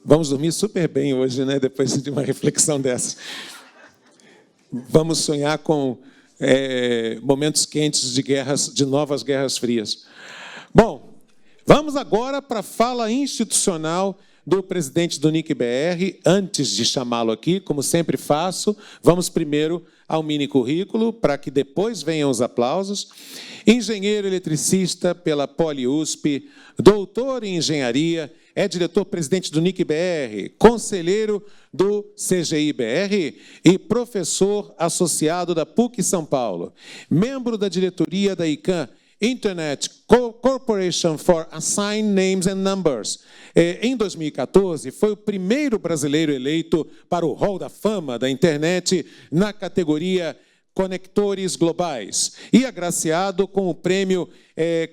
Vamos dormir super bem hoje, né? Depois de uma reflexão dessa. Vamos sonhar com momentos quentes de novas guerras frias. Bom, vamos agora para a fala institucional do presidente do NIC-BR. Antes de chamá-lo aqui, como sempre faço, vamos primeiro ao mini currículo, para que depois venham os aplausos. Engenheiro eletricista pela Poli-USP, doutor em engenharia, é diretor-presidente do NIC-BR, conselheiro do CGI-BR e professor associado da PUC São Paulo. Membro da diretoria da ICANN, Internet Corporation for Assigned Names and Numbers. Em 2014, foi o primeiro brasileiro eleito para o Hall da Fama da Internet na categoria Conectores Globais e agraciado com o prêmio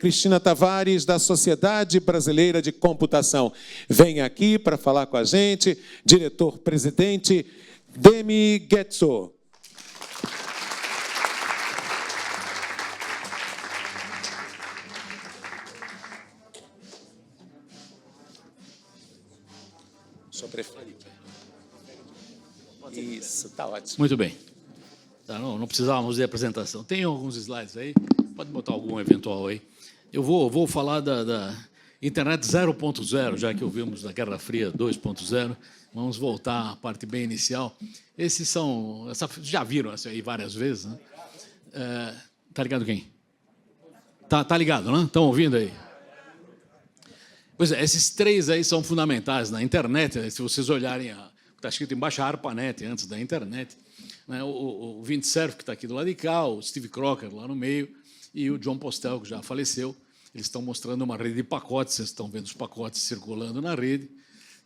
Cristina Tavares da Sociedade Brasileira de Computação. Vem aqui para falar com a gente, diretor-presidente Demi Guezzo. Isso, está ótimo. Muito bem. Tá, não precisávamos de apresentação. Tem alguns slides aí? Pode botar algum eventual aí. Eu vou falar da Internet 0.0, já que ouvimos da Guerra Fria 2.0. Vamos voltar à parte bem inicial. Esses são... já viram essa aí várias vezes, né? Tá ligado quem? Tá ligado, né? Estão ouvindo aí? Pois é, esses três aí são fundamentais na internet. Se vocês olharem, está escrito embaixo a ARPANET, antes da internet, né? O Vint Cerf, que está aqui do lado de cá, o Steve Crocker lá no meio, e o John Postel, que já faleceu. Eles estão mostrando uma rede de pacotes, vocês estão vendo os pacotes circulando na rede,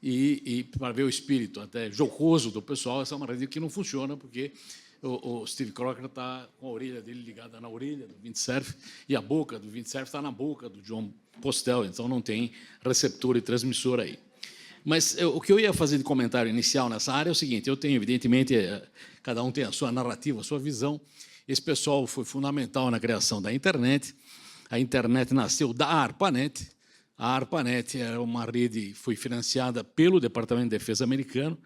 e para ver o espírito até jocoso do pessoal, essa é uma rede que não funciona, porque o Steve Crocker está com a orelha dele ligada na orelha do Vint Cerf, e a boca do Vint Cerf está na boca do John Postel, então não tem receptor e transmissor aí. Mas o que eu ia fazer de comentário inicial nessa área é o seguinte: eu tenho, evidentemente, cada um tem a sua narrativa, a sua visão. Esse pessoal foi fundamental na criação da internet. A internet nasceu da ARPANET. A ARPANET era uma rede, foi financiada pelo Departamento de Defesa americano,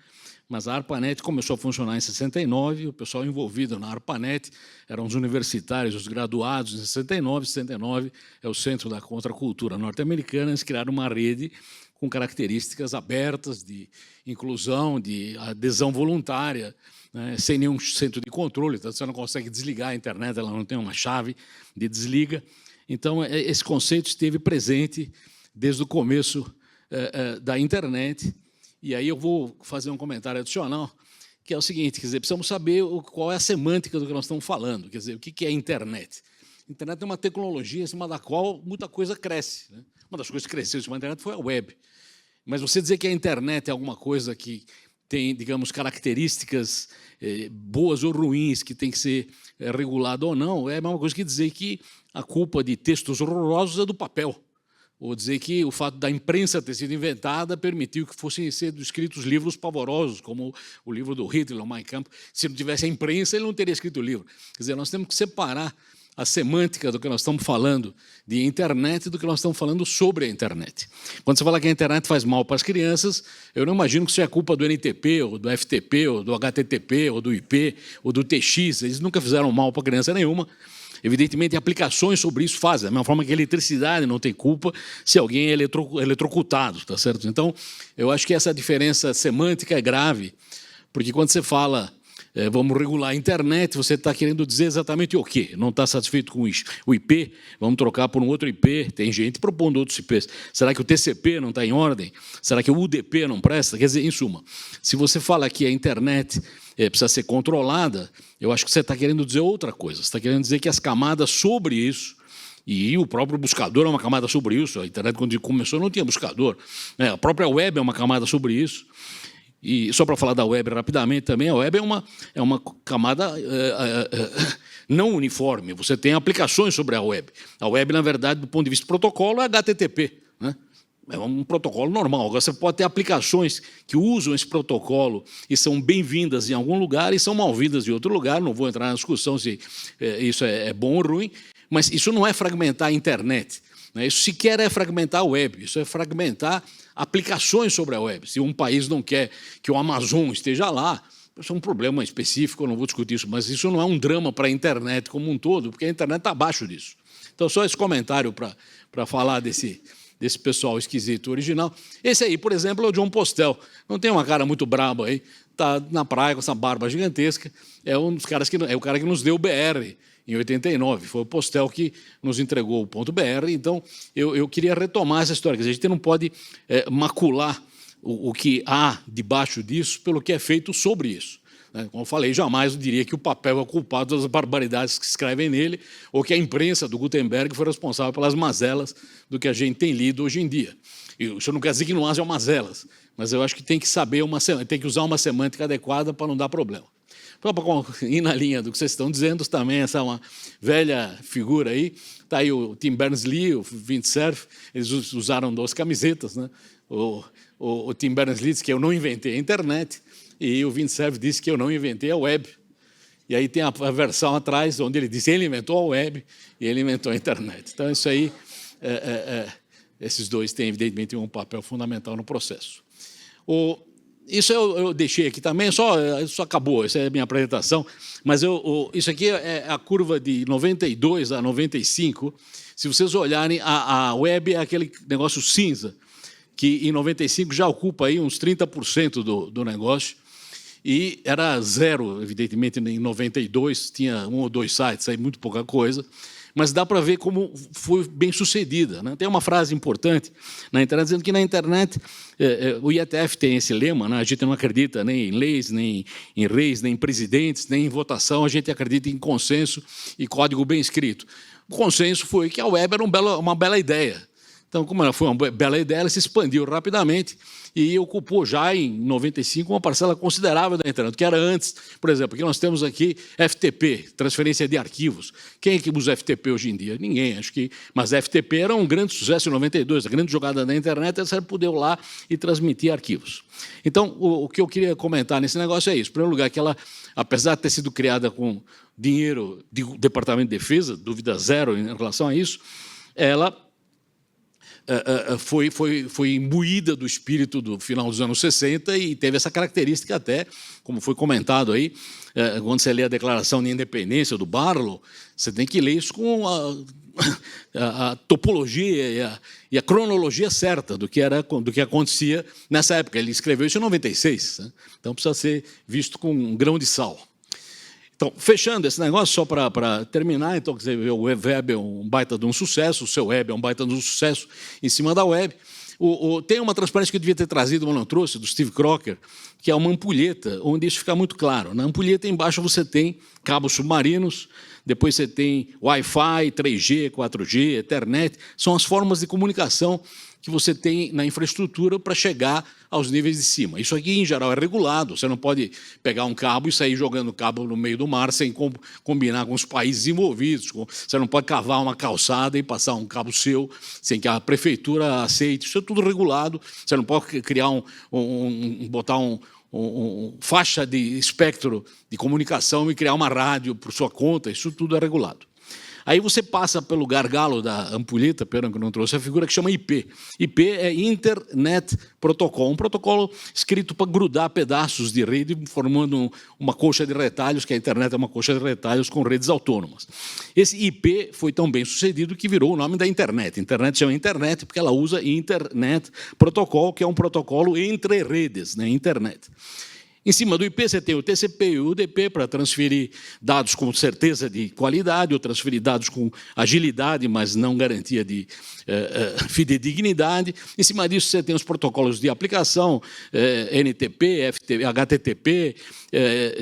mas a ARPANET começou a funcionar em 69, o pessoal envolvido na ARPANET eram os universitários, os graduados em 69. 69 é o centro da contracultura norte-americana. Eles criaram uma rede com características abertas de inclusão, de adesão voluntária, né, sem nenhum centro de controle. Então, você não consegue desligar a internet, ela não tem uma chave de desliga. Então, esse conceito esteve presente desde o começo da internet. E aí eu vou fazer um comentário adicional, que é o seguinte: quer dizer, precisamos saber qual é a semântica do que nós estamos falando. Quer dizer, o que é a internet? A internet é uma tecnologia em cima da qual muita coisa cresce, né? Uma das coisas que cresceu em cima da internet foi a web. Mas você dizer que a internet é alguma coisa que tem, digamos, características boas ou ruins, que tem que ser regulada ou não, é a mesma coisa que dizer que a culpa de textos horrorosos é do papel. Ou dizer que o fato da imprensa ter sido inventada permitiu que fossem sendo escritos livros pavorosos, como o livro do Hitler, o Mein Kampf. Se não tivesse a imprensa, ele não teria escrito o livro. Quer dizer, nós temos que separar a semântica do que nós estamos falando de internet do que nós estamos falando sobre a internet. Quando você fala que a internet faz mal para as crianças, eu não imagino que isso é culpa do NTP, ou do FTP, ou do HTTP, ou do IP, ou do TX. Eles nunca fizeram mal para criança nenhuma. Evidentemente, aplicações sobre isso fazem, da mesma forma que a eletricidade não tem culpa se alguém é eletrocutado, tá certo? Então, eu acho que essa diferença semântica é grave, porque quando você fala vamos regular a internet, você está querendo dizer exatamente o quê? Não está satisfeito com o IP? Vamos trocar por um outro IP? Tem gente propondo outros IPs. Será que o TCP não está em ordem? Será que o UDP não presta? Quer dizer, em suma, se você fala que a internet precisa ser controlada, eu acho que você está querendo dizer outra coisa. Você está querendo dizer que as camadas sobre isso, e o próprio buscador é uma camada sobre isso. A internet, quando começou, não tinha buscador. A própria web é uma camada sobre isso. E só para falar da web rapidamente também, a web é uma camada não uniforme. Você tem aplicações sobre a web. A web, na verdade, do ponto de vista do protocolo, é HTTP, né? É um protocolo normal. Agora, você pode ter aplicações que usam esse protocolo e são bem-vindas em algum lugar e são mal-vindas em outro lugar. Não vou entrar na discussão se isso é bom ou ruim, mas isso não é fragmentar a internet. né? Isso sequer é fragmentar a web, isso é fragmentar aplicações sobre a web. Se um país não quer que o Amazon esteja lá, isso é um problema específico, eu não vou discutir isso, mas isso não é um drama para a internet como um todo, porque a internet está abaixo disso. Então, só esse comentário para falar desse pessoal esquisito original. Esse aí, por exemplo, é o John Postel. Não tem uma cara muito braba aí, está na praia com essa barba gigantesca. É um dos caras é o cara que nos deu o BR em 89. Foi o Postel que nos entregou o .br. Então, eu queria retomar essa história. Quer dizer, a gente não pode macular o que há debaixo disso pelo que é feito sobre isso. Como eu falei, jamais eu diria que o papel é culpado das barbaridades que se escrevem nele ou que a imprensa do Gutenberg foi responsável pelas mazelas do que a gente tem lido hoje em dia. Isso não quer dizer que não haja mazelas, mas eu acho que tem que saber tem que usar uma semântica adequada para não dar problema. Só para ir na linha do que vocês estão dizendo, também essa é uma velha figura aí. Está aí o Tim Berners-Lee, o Windsurf, eles usaram 2 camisetas, né? O Tim Berners-Lee disse que eu não inventei a internet, e o Windsurf disse que eu não inventei a web. E aí tem a versão atrás, onde ele disse que ele inventou a web e ele inventou a internet. Então, isso aí, esses dois têm, evidentemente, um papel fundamental no processo. Isso eu deixei aqui também, isso acabou, essa é a minha apresentação, mas isso aqui é a curva de 92 a 95. Se vocês olharem, a web é aquele negócio cinza, que em 95 já ocupa aí uns 30% do negócio, e era zero, evidentemente, em 92, tinha 1 ou 2 sites, aí muito pouca coisa, mas dá para ver como foi bem sucedida, né? Tem uma frase importante na internet, dizendo que na internet, o IETF tem esse lema, né? A gente não acredita nem em leis, nem em reis, nem em presidentes, nem em votação, a gente acredita em consenso e código bem escrito. O consenso foi que a web era uma bela ideia. Então, como ela foi uma bela ideia, ela se expandiu rapidamente e ocupou já em 95 uma parcela considerável da internet, que era antes, por exemplo, que nós temos aqui FTP, transferência de arquivos. Quem é que usa FTP hoje em dia? Ninguém, acho que. Mas FTP era um grande sucesso em 92, a grande jogada da internet era poder ir lá e transmitir arquivos. Então, o que eu queria comentar nesse negócio é isso. Em primeiro lugar, que ela, apesar de ter sido criada com dinheiro do Departamento de Defesa, dúvida zero em relação a isso, ela foi imbuída do espírito do final dos anos 60 e teve essa característica até, como foi comentado aí, quando você lê a Declaração de Independência do Barlow, você tem que ler isso com a topologia e a cronologia certa do que acontecia nessa época. Ele escreveu isso em 96, né? Então precisa ser visto com um grão de sal. Então, fechando esse negócio, só para terminar, então, quer dizer, o web é um baita de um sucesso, o seu web é um baita de um sucesso em cima da web. Tem uma transparência que eu devia ter trazido, mas não trouxe, do Steve Crocker, que é uma ampulheta, onde isso fica muito claro. Na ampulheta, embaixo, você tem cabos submarinos, depois você tem Wi-Fi, 3G, 4G, Ethernet, são as formas de comunicação que você tem na infraestrutura para chegar aos níveis de cima. Isso aqui, em geral, é regulado. Você não pode pegar um cabo e sair jogando cabo no meio do mar sem combinar com os países envolvidos. Você não pode cavar uma calçada e passar um cabo seu sem que a prefeitura aceite. Isso é tudo regulado. Você não pode criar botar faixa de espectro de comunicação e criar uma rádio por sua conta. Isso tudo é regulado. Aí você passa pelo gargalo da ampulheta, pena que eu não trouxe a figura, que chama IP. IP é Internet Protocol, um protocolo escrito para grudar pedaços de rede, formando uma coxa de retalhos, que a internet é uma coxa de retalhos com redes autônomas. Esse IP foi tão bem sucedido que virou o nome da internet. A internet chama internet porque ela usa Internet Protocol, que é um protocolo entre redes, né? Internet. Em cima do IP, você tem o TCP e o UDP para transferir dados com certeza de qualidade, ou transferir dados com agilidade, mas não garantia de fidedignidade. Em cima disso, você tem os protocolos de aplicação, NTP, FTP, HTTP,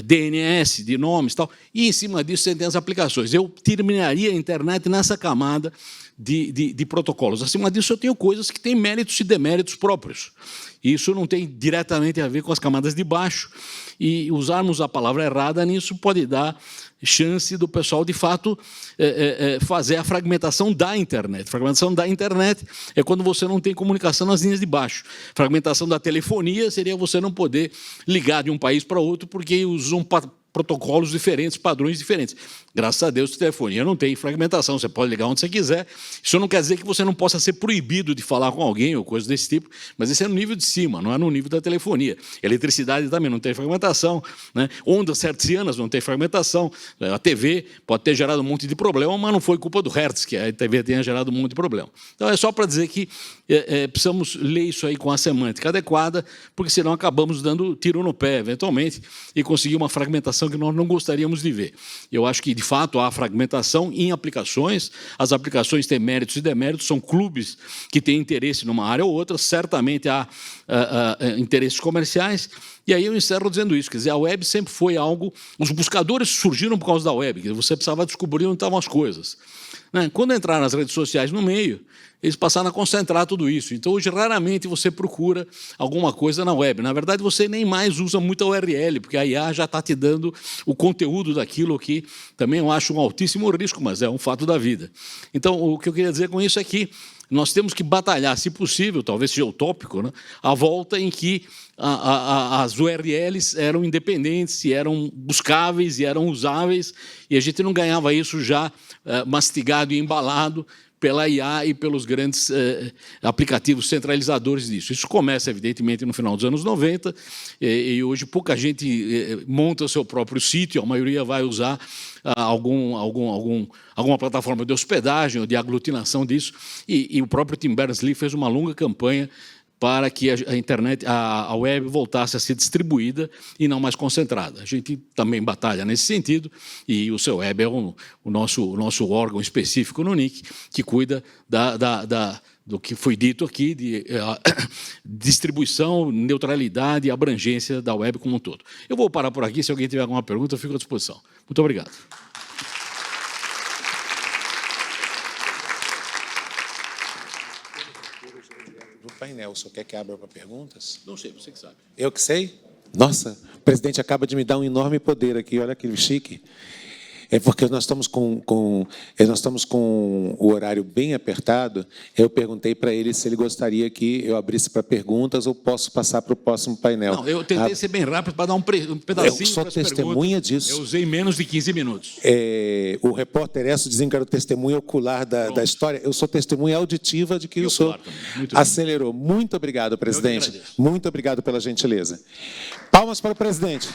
DNS, de nomes e tal. E, em cima disso, você tem as aplicações. Eu terminaria a internet nessa camada de protocolos. Acima disso, eu tenho coisas que têm méritos e deméritos próprios. Isso não tem diretamente a ver com as camadas de baixo, e usarmos a palavra errada nisso pode dar chance do pessoal, de fato, fazer a fragmentação da internet. Fragmentação da internet é quando você não tem comunicação nas linhas de baixo. Fragmentação da telefonia seria você não poder ligar de um país para outro porque usam protocolos diferentes, padrões diferentes. Graças a Deus, a telefonia não tem fragmentação, você pode ligar onde você quiser. Isso não quer dizer que você não possa ser proibido de falar com alguém ou coisa desse tipo, mas esse é no nível de cima, não é no nível da telefonia. Eletricidade também não tem fragmentação, né? Ondas hertzianas não tem fragmentação. A TV pode ter gerado um monte de problema, mas não foi culpa do Hertz, que a TV tenha gerado um monte de problema. Então, é só para dizer que precisamos ler isso aí com a semântica adequada, porque senão acabamos dando tiro no pé, eventualmente, e conseguir uma fragmentação que nós não gostaríamos de ver. Eu acho que, de fato, há fragmentação em aplicações, as aplicações têm méritos e deméritos, são clubes que têm interesse numa área ou outra, certamente há interesses comerciais, e aí eu encerro dizendo isso, quer dizer, a web sempre foi algo, os buscadores surgiram por causa da web, quer dizer, você precisava descobrir onde estavam as coisas. Quando entraram as redes sociais no meio, eles passaram a concentrar tudo isso. Então, hoje, raramente você procura alguma coisa na web. Na verdade, você nem mais usa muita URL, porque a IA já está te dando o conteúdo daquilo que também eu acho um altíssimo risco, mas é um fato da vida. Então, o que eu queria dizer com isso é que nós temos que batalhar, se possível, talvez seja utópico, né, a volta em que as URLs eram independentes, e eram buscáveis, e eram usáveis, e a gente não ganhava isso já mastigado e embalado pela IA e pelos grandes aplicativos centralizadores disso. Isso começa, evidentemente, no final dos anos 90, e hoje pouca gente monta o seu próprio sítio, a maioria vai usar alguma plataforma de hospedagem ou de aglutinação disso, e o próprio Tim Berners-Lee fez uma longa campanha para que a internet, a web voltasse a ser distribuída e não mais concentrada. A gente também batalha nesse sentido, e o seu web é o nosso órgão específico no NIC, que cuida do que foi dito aqui, de distribuição, neutralidade e abrangência da web como um todo. Eu vou parar por aqui, se alguém tiver alguma pergunta, eu fico à disposição. Muito obrigado. Painel, o senhor quer que abra para perguntas? Não sei, você que sabe. Eu que sei? Nossa, o presidente acaba de me dar um enorme poder aqui, olha que chique. É porque nós estamos com o horário bem apertado. Eu perguntei para ele se ele gostaria que eu abrisse para perguntas ou posso passar para o próximo painel. Não, eu tentei ser bem rápido para dar um pedacinho. Eu sou testemunha disso. Eu usei menos de 15 minutos. O repórter Esso dizendo que era o testemunho ocular da história. Eu sou testemunha auditiva de que o senhor acelerou. Muito obrigado, presidente. Muito obrigado pela gentileza. Palmas para o presidente.